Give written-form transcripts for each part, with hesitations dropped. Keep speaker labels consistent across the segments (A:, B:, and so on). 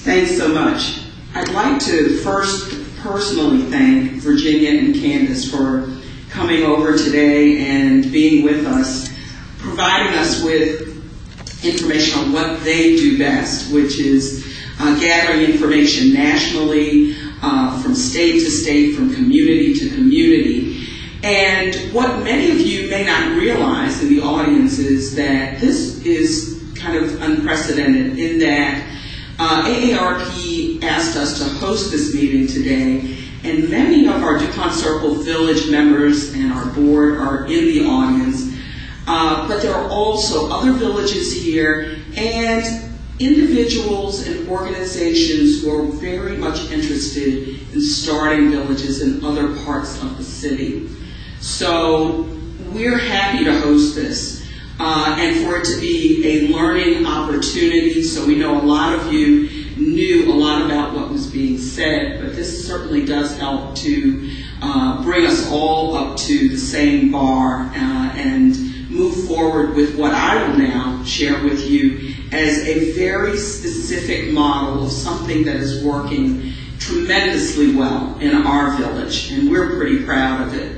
A: Thanks so much. I'd like to first personally thank Virginia and Candace for coming over today and being with us, providing us with information on what they do best, which is gathering information nationally, from state to state, from community to community. And what many of you may not realize in the audience is that this is kind of unprecedented in that AARP asked us to host this meeting today, and many of our DuPont Circle Village members and our board are in the audience, but there are also other villages here and individuals and organizations who are very much interested in starting villages in other parts of the city. So we're happy to host this. And for it to be a learning opportunity, so we know a lot of you knew a lot about what was being said, but this certainly does help to bring us all up to the same bar and move forward with what I will now share with you as a very specific model of something that is working tremendously well in our village, and we're pretty proud of it.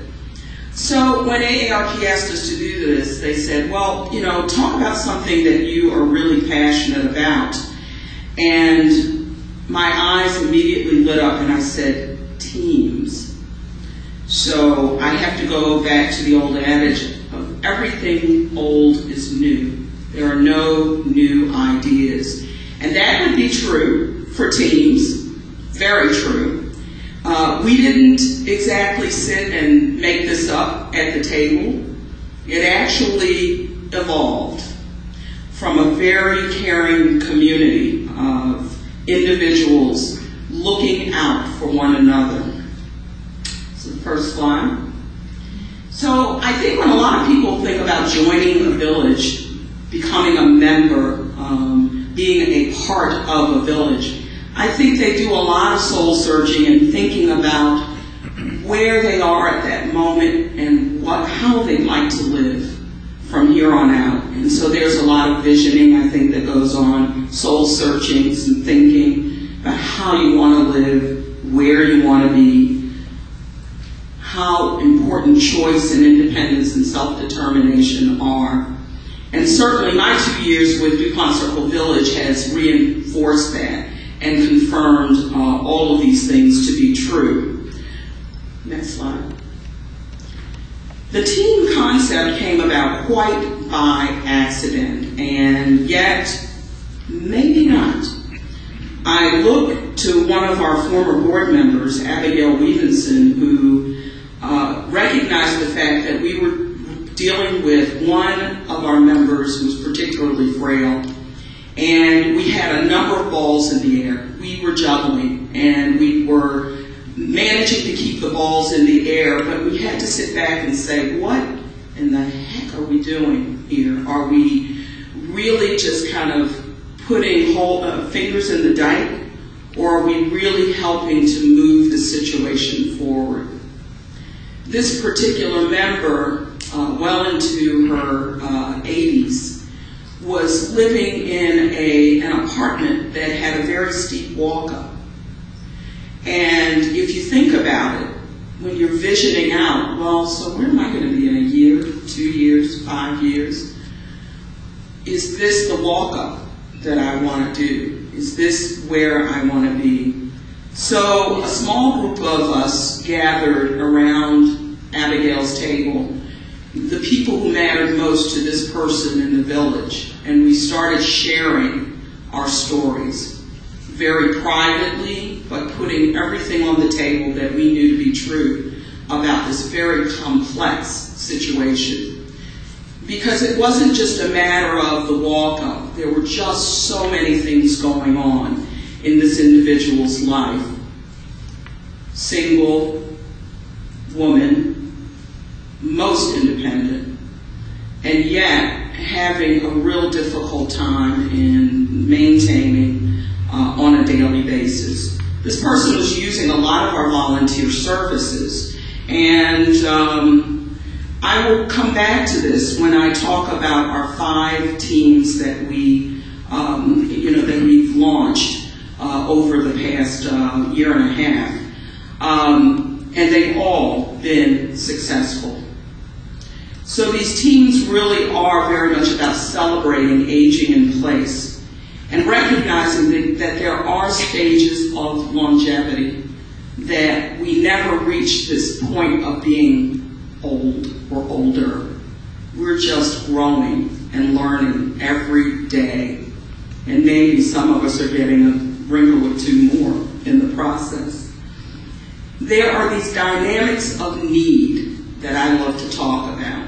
A: So when AARP asked us to do this, they said, well, you know, talk about something that you are really passionate about. And my eyes immediately lit up and I said, teams. So I have to go back to the old adage of everything old is new. There are no new ideas. And that would be true for teams, very true. We didn't exactly sit and make this up at the table. It actually evolved from a very caring community of individuals looking out for one another. So the first slide. So I think when a lot of people think about joining a village, becoming a member, being a part of a village, I think they do a lot of soul searching and thinking about where they are at that moment and how they'd like to live from here on out. And so there's a lot of visioning, I think, that goes on, soul searching, some thinking about how you want to live, where you want to be, how important choice and independence and self-determination are. And certainly my 2 years with DuPont Circle Village has reinforced that and confirmed all of these things to be true. Next slide. The team concept came about quite by accident, and yet maybe not. I look to one of our former board members, Abigail Weavenson, who recognized the fact that we were dealing with one of our members who was particularly frail. And we had a number of balls in the air. We were juggling, and we were managing to keep the balls in the air, but we had to sit back and say, what in the heck are we doing here? Are we really just kind of putting fingers in the dike, or are we really helping to move the situation forward? This particular member, well into her 80s, was living in an apartment that had a very steep walk-up. And if you think about it, when you're visioning out, well, so where am I going to be in a year, 2 years, 5 years? Is this the walk-up that I want to do? Is this where I want to be? So a small group of us gathered around Abigail's table, the people who mattered most to this person in the village, and we started sharing our stories very privately, but putting everything on the table that we knew to be true about this very complex situation. Because it wasn't just a matter of the walk-up. There were just so many things going on in this individual's life. Single woman, most independent, and yet having a real difficult time in maintaining on a daily basis. This person was using a lot of our volunteer services, and I will come back to this when I talk about our 5 teams that we've launched over the past year and a half, and they've all been successful. So these teams really are very much about celebrating aging in place and recognizing that there are stages of longevity, that we never reach this point of being old or older. We're just growing and learning every day. And maybe some of us are getting a wrinkle or 2 more in the process. There are these dynamics of need that I love to talk about.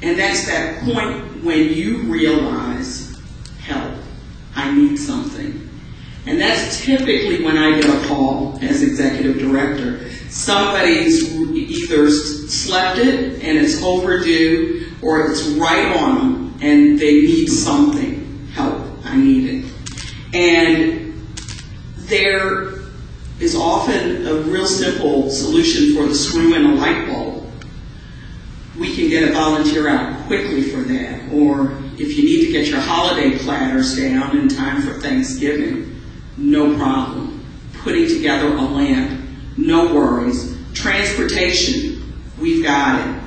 A: And that's that point when you realize, help, I need something. And that's typically when I get a call as executive director. Somebody's either slept it and it's overdue, or it's right on them and they need something. Help, I need it. And there is often a real simple solution for the screw in a light bulb. We can get a volunteer out quickly for that. Or if you need to get your holiday platters down in time for Thanksgiving, no problem. Putting together a lamp, no worries. Transportation, we've got it.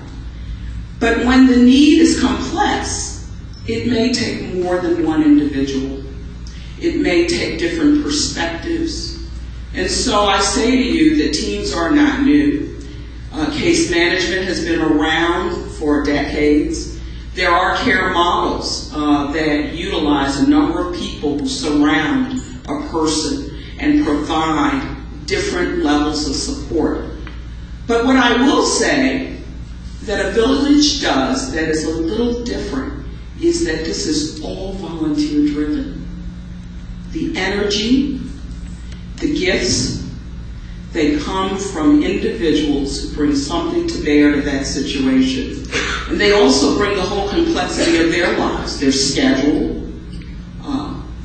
A: But when the need is complex, it may take more than one individual. It may take different perspectives. And so I say to you that teams are not new. Case management has been around for decades. There are care models that utilize a number of people who surround a person and provide different levels of support. But what I will say that a village does that is a little different is that this is all volunteer driven. The energy, the gifts, they come from individuals who bring something to bear to that situation. And they also bring the whole complexity of their lives, their schedule,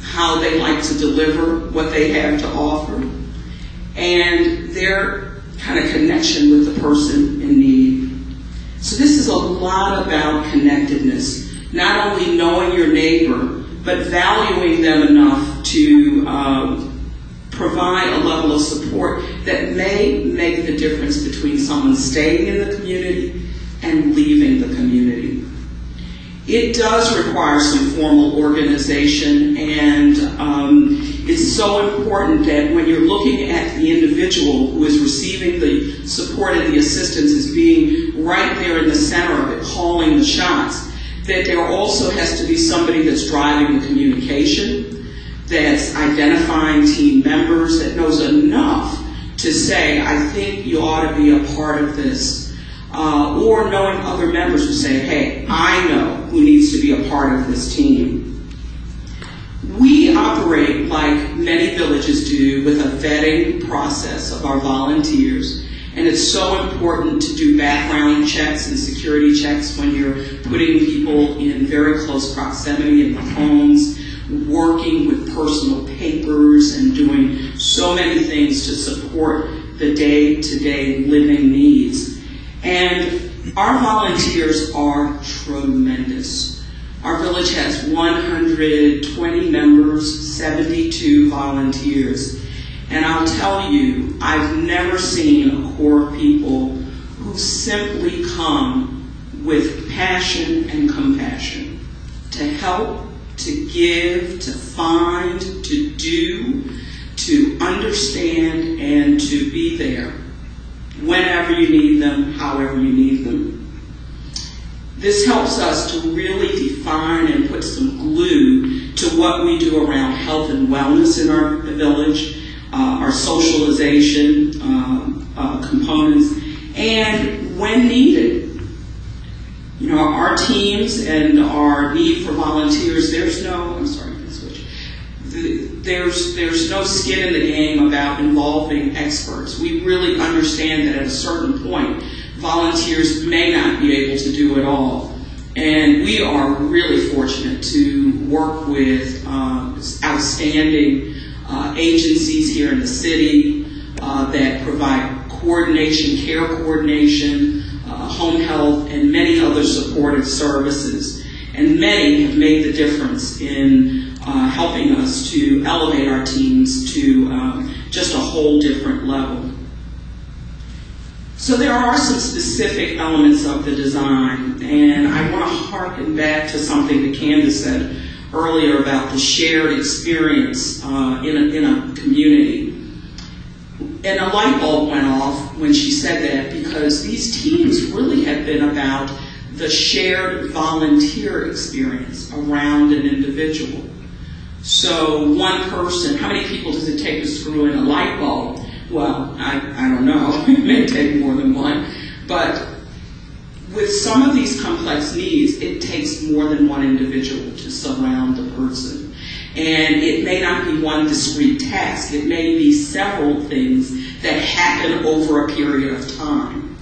A: how they like to deliver what they have to offer, and their kind of connection with the person in need. So this is a lot about connectedness, not only knowing your neighbor, but valuing them enough to provide a level of support that may make the difference between someone staying in the community and leaving the community. It does require some formal organization, and it's so important that when you're looking at the individual who is receiving the support and the assistance as being right there in the center of it, calling the shots, that there also has to be somebody that's driving the communication, that's identifying team members, that knows enough to say, I think you ought to be a part of this. Or knowing other members who say, hey, I know who needs to be a part of this team. We operate like many villages do with a vetting process of our volunteers. And it's so important to do background checks and security checks when you're putting people in very close proximity in the homes, working with personal papers and doing so many things to support the day-to-day living needs. And our volunteers are tremendous. Our village has 120 members, 72 volunteers. And I'll tell you, I've never seen a core of people who simply come with passion and compassion to help, to give, to find, to do, to understand, and to be there whenever you need them, however you need them. This helps us to really define and put some glue to what we do around health and wellness in our village, our socialization components, and when needed. You know, our teams and our need for volunteers, there's no skin in the game about involving experts. We really understand that at a certain point, volunteers may not be able to do it all. And we are really fortunate to work with outstanding agencies here in the city that provide coordination, care coordination, home health, and many other supportive services. And many have made the difference in helping us to elevate our teams to just a whole different level. So there are some specific elements of the design, and I want to harken back to something that Candace said earlier about the shared experience in a community. And a light bulb went off when she said that, because these teams really have been about the shared volunteer experience around an individual. So one person, how many people does it take to screw in a light bulb? Well, I don't know, it may take more than one, but with some of these complex needs, it takes more than one individual to surround the person. And it may not be one discrete task, it may be several things that happen over a period of time.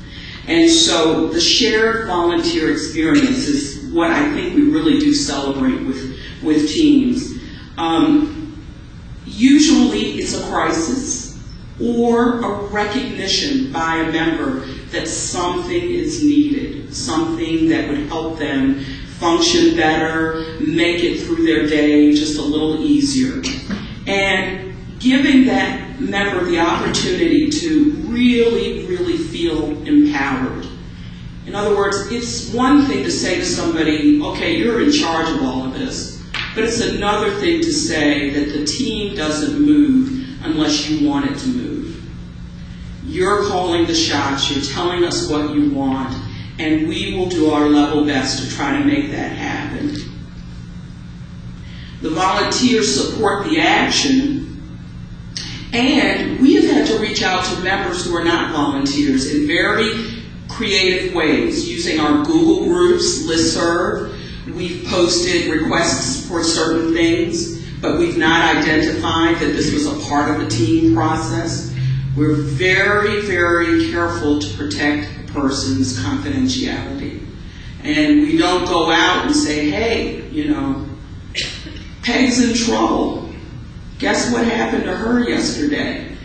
A: And so the shared volunteer experience is what I think we really do celebrate with teams. Usually it's a crisis or a recognition by a member that something is needed, something that would help them function better, make it through their day just a little easier. And giving that member the opportunity to really, really feel empowered. In other words, it's one thing to say to somebody, okay, you're in charge of all of this, but it's another thing to say that the team doesn't move unless you want it to move. You're calling the shots, you're telling us what you want, and we will do our level best to try to make that happen. The volunteers support the action, and we have had to reach out to members who are not volunteers in very creative ways, using our Google Groups, listserv. We've posted requests for certain things, but we've not identified that this was a part of the team process. We're very, very careful to protect a person's confidentiality. And we don't go out and say, hey, you know, Peg's in trouble. Guess what happened to her yesterday?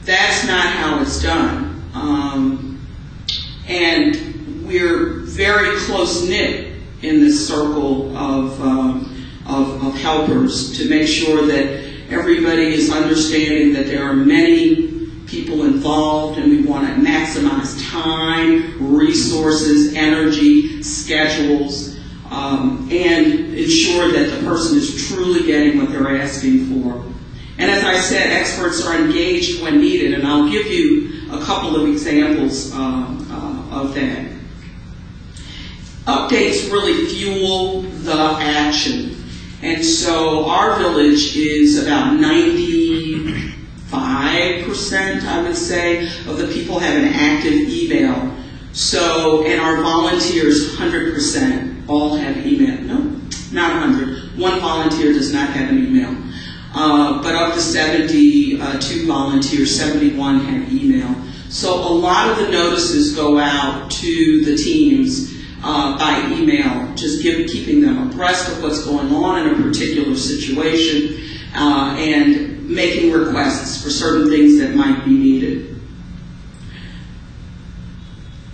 A: That's not how it's done. And we're very close-knit in this circle of helpers to make sure that everybody is understanding that there are many people involved, and we want to maximize time, resources, energy, schedules, and ensure that the person is truly getting what they're asking for. And as I said, experts are engaged when needed, and I'll give you a couple of examples of that. Updates really fuel the action. And so our village is about 95%, I would say, of the people have an active email. So, and our volunteers, 100%, all have email. No, not 100. One volunteer does not have an email. But of the 72 volunteers, 71 have email. So a lot of the notices go out to the teams by email, just keeping them abreast of what's going on in a particular situation, and making requests for certain things that might be needed.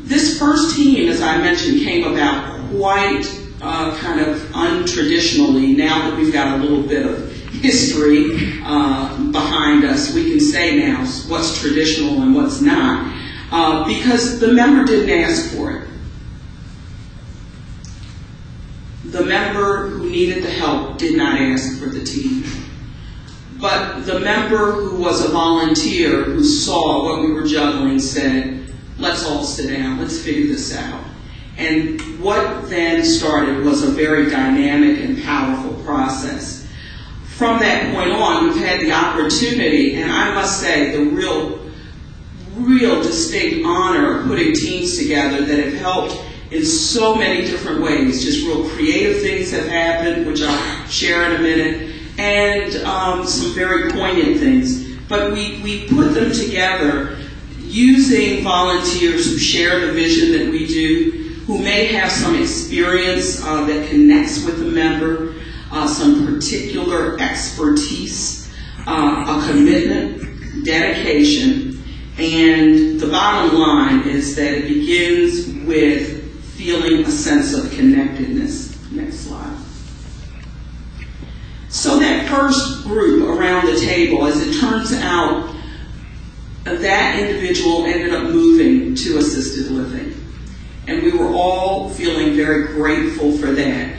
A: This first team, as I mentioned, came about quite kind of untraditionally. Now that we've got a little bit of history behind us, we can say now what's traditional and what's not, because the member didn't ask for it. The member who needed the help did not ask for the team. But the member who was a volunteer, who saw what we were juggling, said, let's all sit down, let's figure this out. And what then started was a very dynamic and powerful process. From that point on, we've had the opportunity, and I must say, the real distinct honor of putting teams together that have helped in so many different ways. Just real creative things have happened, which I'll share in a minute, and some very poignant things. But we put them together using volunteers who share the vision that we do, who may have some experience that connects with the member, some particular expertise, a commitment, dedication, And the bottom line is that it begins with feeling a sense of connectedness. Next slide. So that first group around the table, as it turns out, that individual ended up moving to assisted living. And we were all feeling very grateful for that.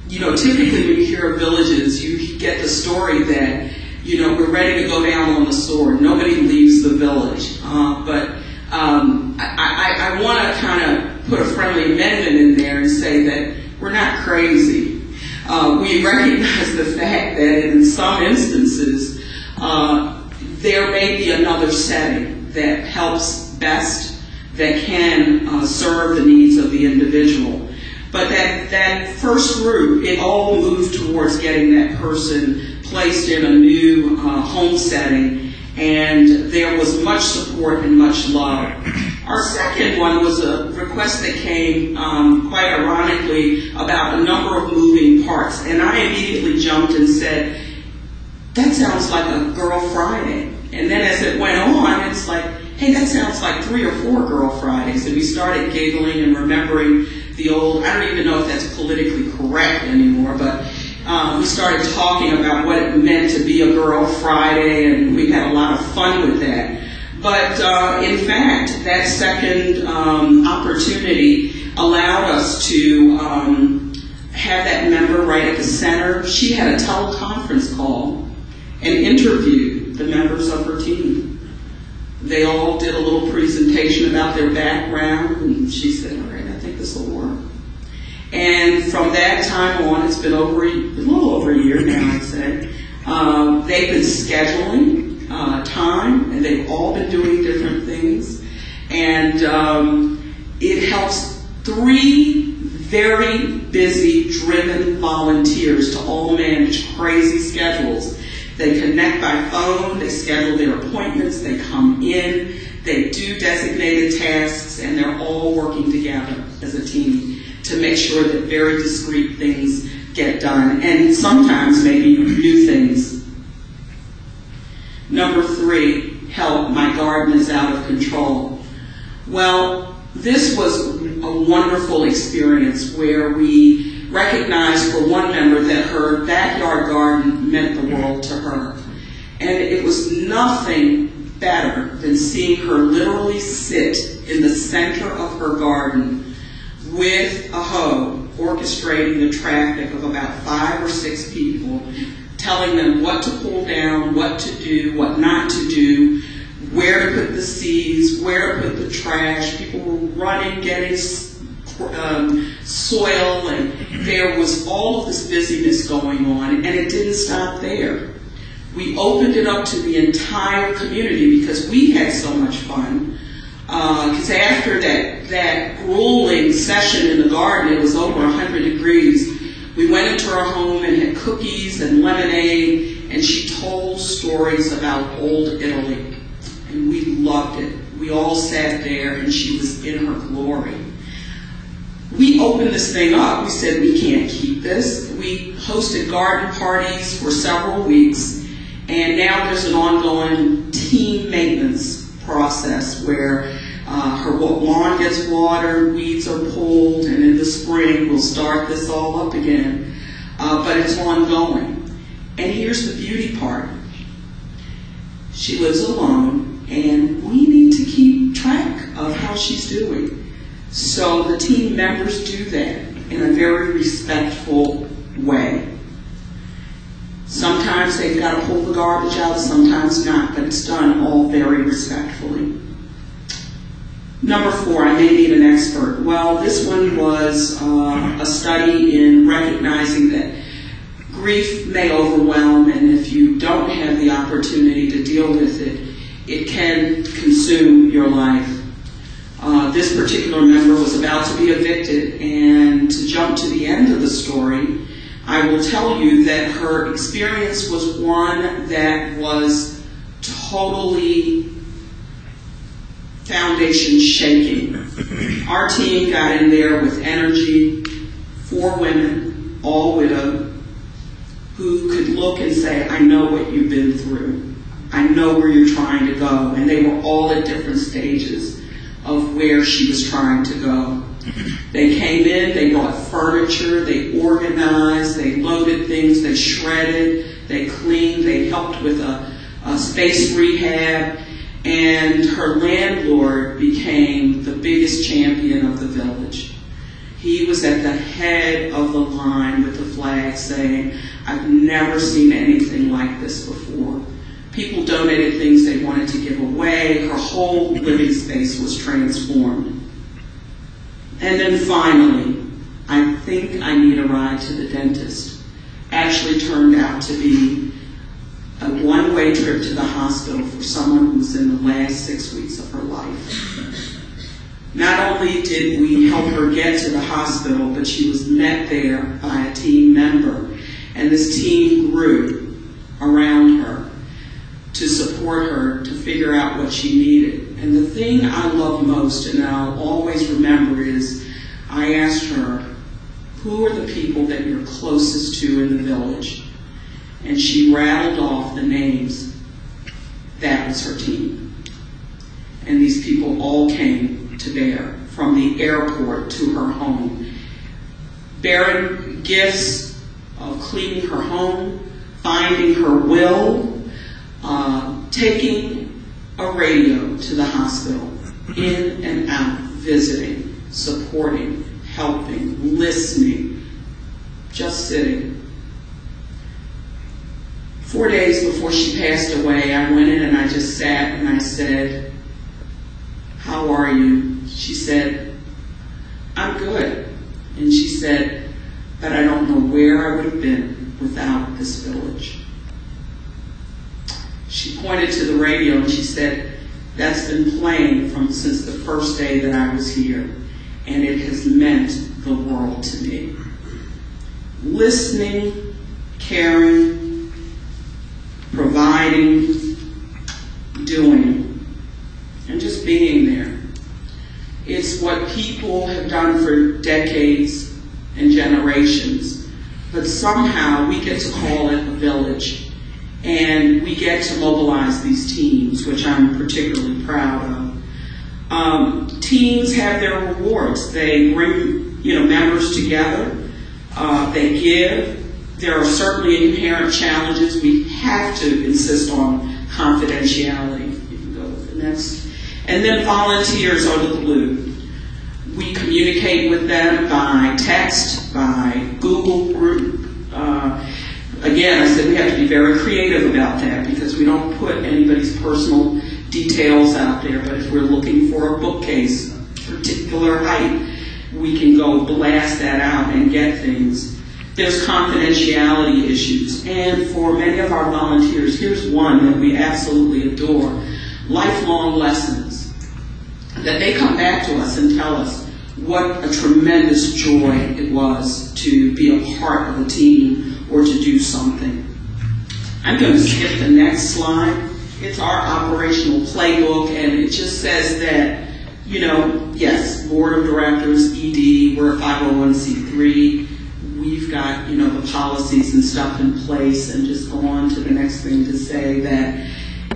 A: You know, typically when you hear of villages, you get the story that, you know, we're ready to go down on the sword. Nobody leaves the village. But I want to kind of put a friendly amendment in there and say that we're not crazy. We recognize the fact that in some instances, there may be another setting that helps best, that can serve the needs of the individual. But that first group, it all moved towards getting that person placed in a new home setting, and there was much support and much love. Our second one was a request that came, quite ironically, about a number of moving parts, and I immediately jumped and said, that sounds like a Girl Friday. And then as it went on, it's like, hey, that sounds like 3 or 4 Girl Fridays. And we started giggling and remembering the old, I don't even know if that's politically correct anymore, but we started talking about what it meant to be a Girl Friday, and we had a lot of fun with that. But in fact, that second opportunity allowed us to have that member right at the center. She had a teleconference call and interviewed the members of her team. They all did a little presentation about their background, and she said, all right, I think this will work. And from that time on, it's been a little over a year now, I'd say, they've been scheduling time, and they've all been doing different things. And it helps 3 very busy, driven volunteers to all manage crazy schedules. They connect by phone, they schedule their appointments, they come in, they do designated tasks, and they're all working together as a team to make sure that very discrete things get done, and sometimes maybe new things. Number 3, help, my garden is out of control. Well, this was a wonderful experience where we recognized for one member that her backyard garden meant the world to her. And it was nothing better than seeing her literally sit in the center of her garden with a hoe, orchestrating the traffic of about 5 or 6 people, telling them what to pull down, what to do, what not to do, where to put the seeds, where to put the trash. People were running, getting soil, and there was all of this busyness going on, and it didn't stop there. We opened it up to the entire community because we had so much fun. Because after that grueling session in the garden, it was over 100 degrees, we went into her home and had cookies and lemonade, and she told stories about old Italy. And we loved it. We all sat there, and she was in her glory. We opened this thing up. We said, we can't keep this. We hosted garden parties for several weeks, and now there's an ongoing team maintenance process where her lawn gets watered, weeds are pulled, and in the spring we'll start this all up again. But it's ongoing. And here's the beauty part. She lives alone, and we need to keep track of how she's doing. So the team members do that in a very respectful way. Sometimes they've got to pull the garbage out, sometimes not, but it's done all very respectfully. Number 4, I may need an expert. Well, this one was a study in recognizing that grief may overwhelm, and if you don't have the opportunity to deal with it, it can consume your life. This particular member was about to be evicted, and to jump to the end of the story, I will tell you that her experience was one that was totally foundation shaking. Our team got in there with energy, 4 women, all widowed, who could look and say, I know what you've been through. I know where you're trying to go. And they were all at different stages of where she was trying to go. They came in, they brought furniture, they organized, they loaded things, they shredded, they cleaned, they helped with a space rehab, and her landlord became the biggest champion of the village. He was at the head of the line with the flag saying, I've never seen anything like this before. People donated things they wanted to give away. Her whole living space was transformed. And then finally, I think I need a ride to the dentist actually turned out to be a one-way trip to the hospital for someone who's in the last 6 weeks of her life. Not only did we help her get to the hospital, but she was met there by a team member. And this team grew around her to support her, to figure out what she needed. And the thing I love most, and I'll always remember, is I asked her, who are the people that you're closest to in the village? And she rattled off the names. That was her team. And these people all came to bear, from the airport to her home, bearing gifts of cleaning her home, finding her will, taking a radio to the hospital, in and out, visiting, supporting, helping, listening, just sitting. 4 days before she passed away, I went in and I just sat and I said, how are you? She said, I'm good. And she said, but I don't know where I would have been without this village. She pointed to the radio and she said, that's been playing since the first day that I was here, and it has meant the world to me. Listening, caring, providing, doing, and just being there. It's what people have done for decades and generations, but somehow we get to call it a village. And we get to mobilize these teams, which I'm particularly proud of. Teams have their rewards. They bring, members together. They give. There are certainly inherent challenges. We have to insist on confidentiality. You can go with the next. And then volunteers are the glue. We communicate with them by text, by Google group. Again, I said we have to be very creative about that because we don't put anybody's personal details out there. But if we're looking for a bookcase, particular height, we can go blast that out and get things. There's confidentiality issues. And for many of our volunteers, here's one that we absolutely adore. Lifelong lessons. That they come back to us and tell us what a tremendous joy it was to be a part of a team or to do something. I'm going to skip the next slide. It's our operational playbook, and it just says that, yes, board of directors, ED, we're a 501c3. We've got, the policies and stuff in place, and just go on to the next thing to say that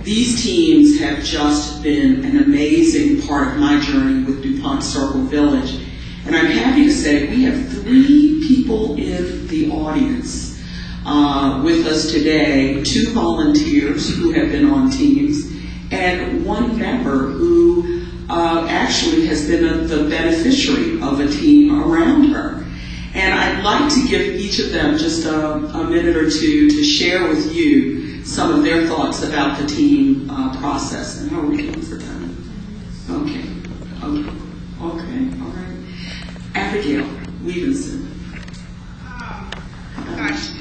A: these teams have just been an amazing part of my journey with DuPont Circle Village. And I'm happy to say we have 3 people in the audience with us today, 2 volunteers who have been on teams, and 1 member who actually has been the beneficiary of a team around her. And I'd like to give each of them just a minute or two to share with you some of their thoughts about the team process. And how are we doing for time? Okay. All right. Abigail Weavenson.
B: Gosh,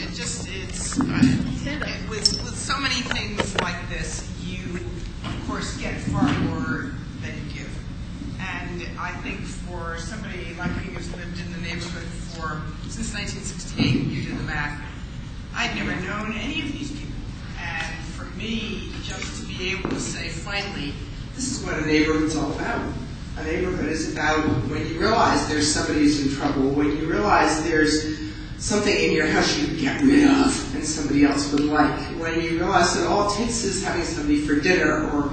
B: with so many things like this, you, of course, get far more than you give. And I think for somebody like me who's lived in the neighborhood since 1968, you do the math, I'd never known any of these people. And for me, just to be able to say, finally, this is what a neighborhood's all about. A neighborhood is about when you realize there's somebody who's in trouble, when you realize there's something in your house you get rid of and somebody else would like. When you realize that all it takes is having somebody for dinner or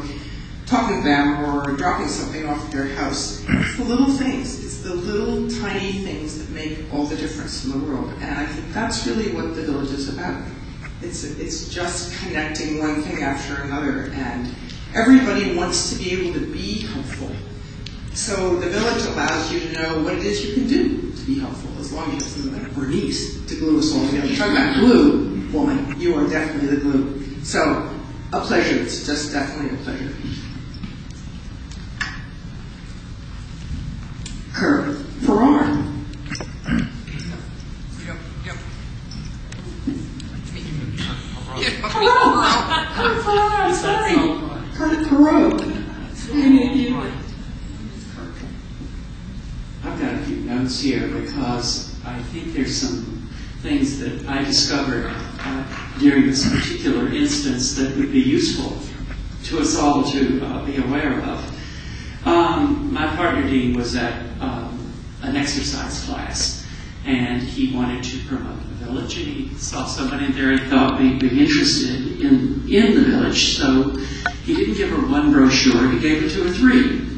B: talking to them or dropping something off at their house. It's the little things. It's the little tiny things that make all the difference in the world. And I think that's really what the village is about. It's just connecting one thing after another. And everybody wants to be able to be helpful. So the village allows you to know what it is you can do to be helpful, as long as you have something like Bernice to glue us all together. Talking about glue, woman, you are definitely the glue. So, a pleasure. It's just definitely a pleasure. Kurt Farrar. Kurt Farrar, I'm sorry. Kurt Farrar.
C: I've got a few notes here because I think there's some things that I discovered during this particular instance that would be useful to us all to be aware of. My partner Dean was at an exercise class, and he wanted to promote the village, and he saw someone in there he thought may be interested in the village, so he didn't give her one brochure, he gave her 2 or 3.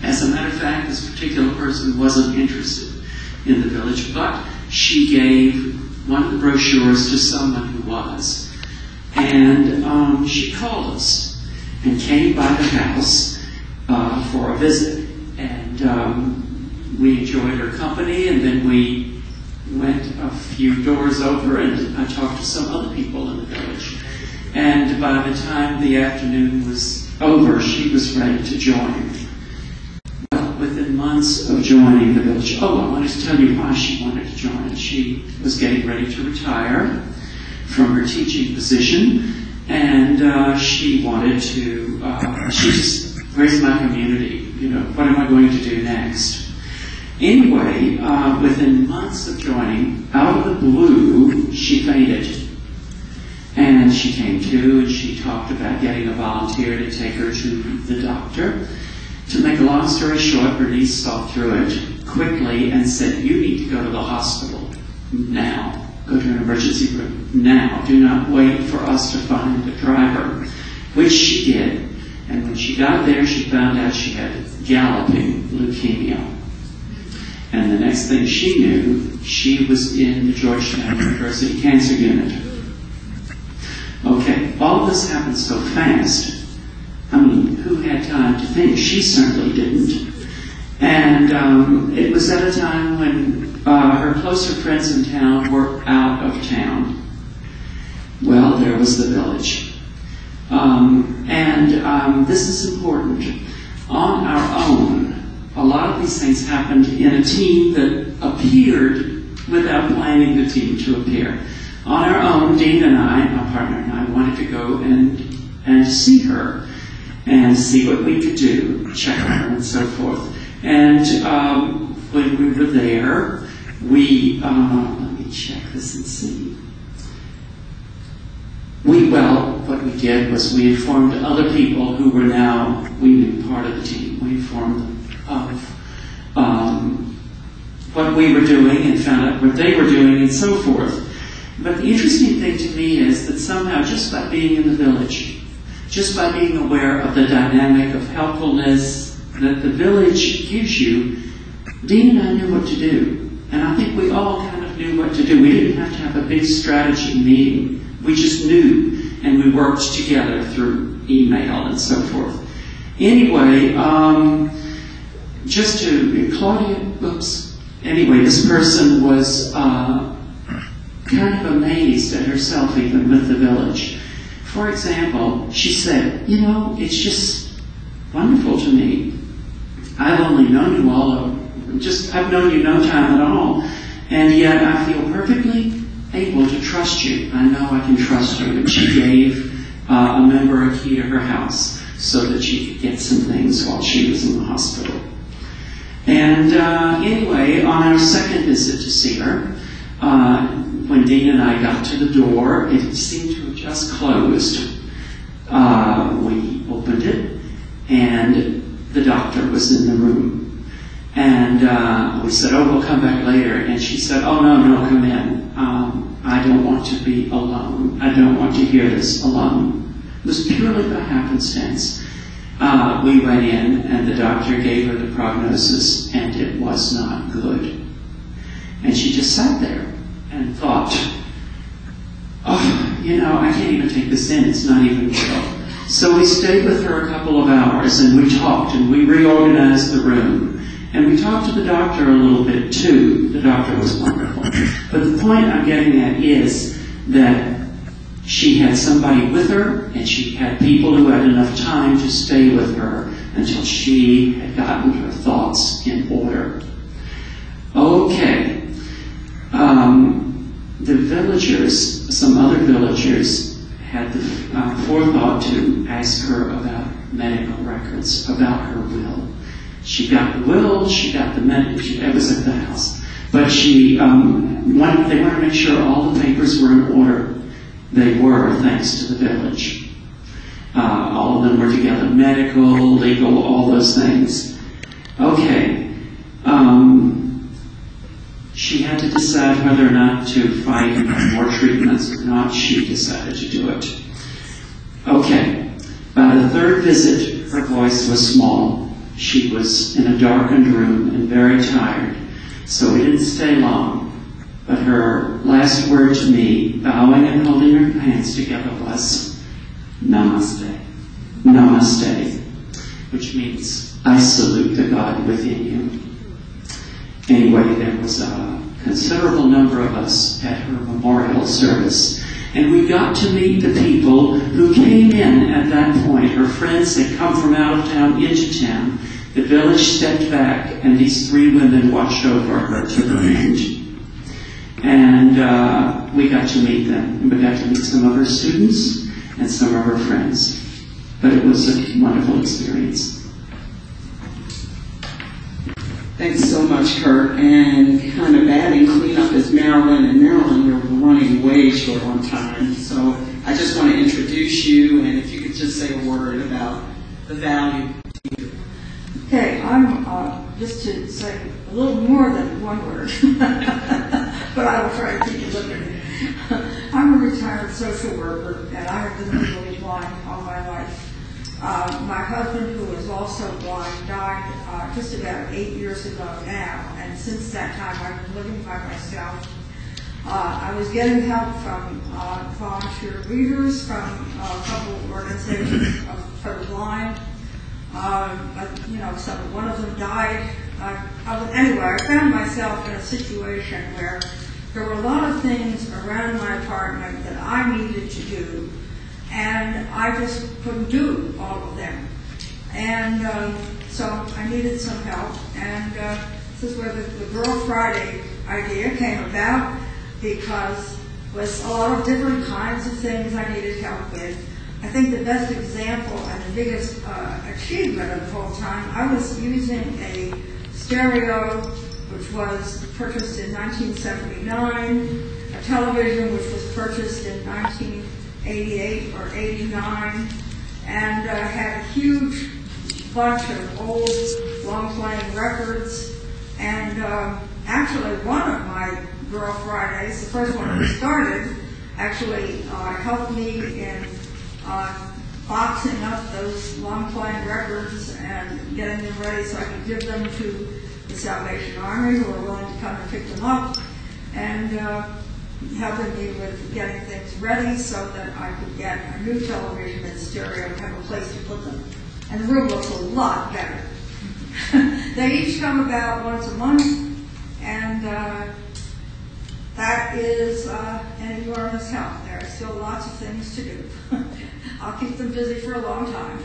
C: As a matter of fact, this particular person wasn't interested in the village, but she gave one of the brochures to someone who was. And she called us and came by the house for a visit. And we enjoyed her company, and then we went a few doors over and I talked to some other people in the village. And by the time the afternoon was over, she was ready to join. Within months of joining the village, I wanted to tell you why she wanted to join. She was getting ready to retire from her teaching position, and she wanted to, she just, where's my community? You know, what am I going to do next? Anyway, within months of joining, out of the blue, she fainted. And she came to, and she talked about getting a volunteer to take her to the doctor. To make a long story short, Bernice saw through it quickly and said, you need to go to the hospital now. Go to an emergency room now. Do not wait for us to find a driver, which she did. And when she got there, she found out she had galloping leukemia. And the next thing she knew, she was in the Georgetown University Cancer Unit. Okay, all of this happened so fast. I mean, who had time to think? She certainly didn't. And it was at a time when her closer friends in town were out of town. Well, there was the village. This is important. On our own, a lot of these things happened in a team that appeared without planning the team to appear. On our own, Dean and I, my partner and I, wanted to go and see her and see what we could do, check on her and so forth. And when we were there, we, let me check this and see. What we did was we informed other people who were now, we knew part of the team. We informed them of what we were doing and found out what they were doing and so forth. But the interesting thing to me is that somehow, just by being in the village, just by being aware of the dynamic of helpfulness that the village gives you, Dean and I knew what to do. And I think we all kind of knew what to do. We didn't have to have a big strategy meeting. We just knew, and we worked together through email and so forth. Anyway, just to, Claudia, oops. Anyway, this person was kind of amazed at herself even with the village. For example, she said, you know, it's just wonderful to me. I've only known you all, I've known you no time at all, and yet I feel perfectly able to trust you. I know I can trust you. And she gave a member a key to her house so that she could get some things while she was in the hospital. And anyway, on our second visit to see her, when Dean and I got to the door, it seemed to have just closed. We opened it, and the doctor was in the room. And we said, oh, we'll come back later. And she said, oh, no, come in. I don't want to be alone. I don't want to hear this alone. It was purely by happenstance. We went in, and the doctor gave her the prognosis, and it was not good. And she just sat there and thought, oh, I can't even take this in. It's not even real. So we stayed with her a couple of hours, and we talked, and we reorganized the room. And we talked to the doctor a little bit, too. The doctor was wonderful. But the point I'm getting at is that she had somebody with her, and she had people who had enough time to stay with her until she had gotten her thoughts in order. Okay. The villagers, some other villagers, had the forethought to ask her about medical records, about her will. She got the will, she got the it was at the house. But they wanted to make sure all the papers were in order. They were, thanks to the village. All of them were together, medical, legal, all those things. Okay. She had to decide whether or not to fight more treatments or not. She decided to do it. Okay. By the third visit, her voice was small. She was in a darkened room and very tired, so we didn't stay long. But her last word to me, bowing and holding her hands together, was, Namaste. Namaste, which means, I salute the God within you. Anyway, there was a considerable number of us at her memorial service, and we got to meet the people who came in at that point. Her friends had come from out of town into town. The village stepped back, and these three women watched over her to the end. And we got to meet them. And we got to meet some of her students and some of her friends. But it was a wonderful experience.
A: Thanks so much, Kurt. And kind of adding cleanup is Marilyn. And Marilyn, we're running way short on time. So I just want to introduce you, and if you could just say a word about the value to you.
D: Okay, I'm just to say a little more than one word, but I will try to keep it limited. I'm a retired social worker, and I have been legally blind all my life. My husband, who is also blind, died just about 8 years ago now, and since that time I've been living by myself. I was getting help from volunteer readers, from a couple of organizations for the blind. But, so one of them died. Anyway, I found myself in a situation where there were a lot of things around my apartment that I needed to do, and I just couldn't do all of them. And so I needed some help, and this is where the Girl Friday idea came about, because with a lot of different kinds of things I needed help with. I think the best example and the biggest achievement of the whole time, I was using a stereo which was purchased in 1979, a television which was purchased in 1988 or 89, and had a huge bunch of old long-playing records. And actually one of my Girl Fridays, the first one that started, actually helped me in boxing up those long-playing records and getting them ready so I could give them to the Salvation Army, who were willing to come and pick them up, and helping me with getting things ready so that I could get a new television and stereo and have a place to put them. And the room looks a lot better. They each come about once a month, and that is an enormous help. There are still lots of things to do. I'll keep them busy for a long time.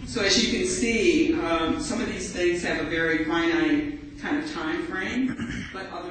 A: So as you can see, some of these things have a very finite kind of time frame, but other